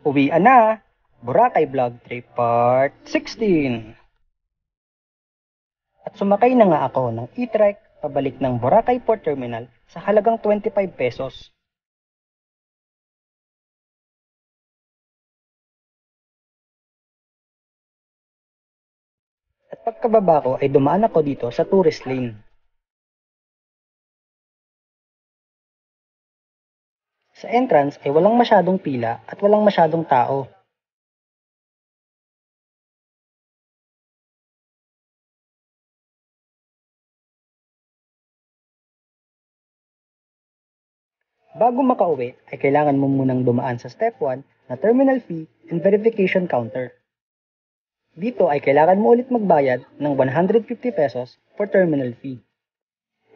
Uwian na! Boracay Vlog Trip Part 16! At sumakay na nga ako ng e-trike pabalik ng Boracay Port Terminal sa halagang 25 pesos. At pagkababa ko ay dumaan ako dito sa tourist lane. Sa entrance ay walang masyadong pila at walang masyadong tao. Bago makauwi ay kailangan mo munang dumaan sa step 1 na terminal fee and verification counter. Dito ay kailangan mo ulit magbayad ng 150 pesos for terminal fee.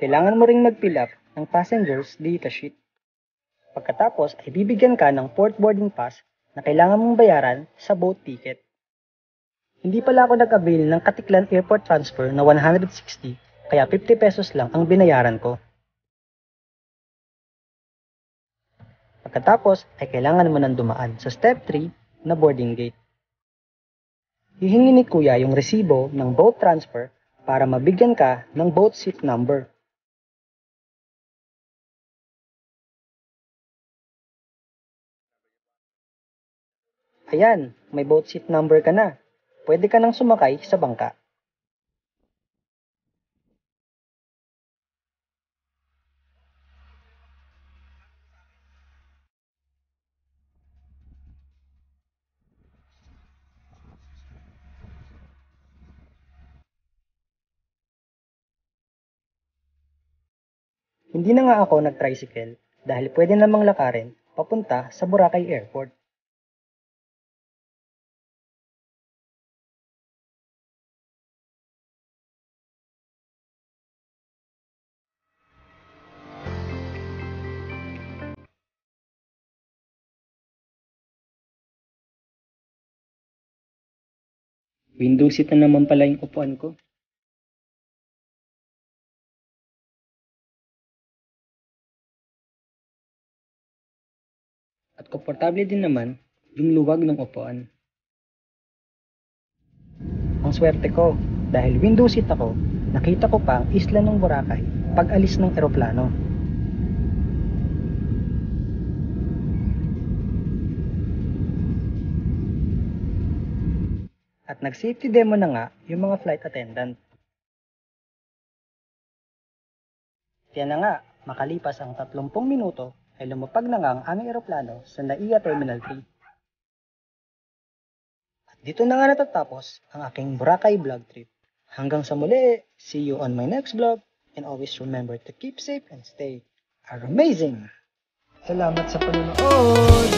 Kailangan mo ring mag-fill up ng passenger's data sheet. Pagkatapos ay bibigyan ka ng port boarding pass na kailangan mong bayaran sa boat ticket. Hindi pala ako nag-avail ng Katiklan Airport Transfer na 160 kaya 50 pesos lang ang binayaran ko. Pagkatapos ay kailangan mo nang dumaan sa step 3 na boarding gate. Hihingi ni kuya yung resibo ng boat transfer para mabigyan ka ng boat seat number. Ayan, may boat seat number ka na. Pwede ka nang sumakay sa bangka. Hindi na nga ako nag-tricycle dahil pwede namang lakarin papunta sa Boracay Airport. Window seat na naman pala yung upuan ko. At komportable din naman yung luwag ng upuan. Ang swerte ko, dahil window seat ako, nakita ko pa ang isla ng Boracay pag alis ng eroplano. At nag-safety demo na nga yung mga flight attendant. Kaya na nga, makalipas ang 30 minuto ay lumapag na nga ang aming eroplano sa NAIA Terminal 3. At dito na nga natatapos ang aking Boracay vlog trip. Hanggang sa muli, see you on my next vlog and always remember to keep safe and stay amazing! Salamat sa panonood!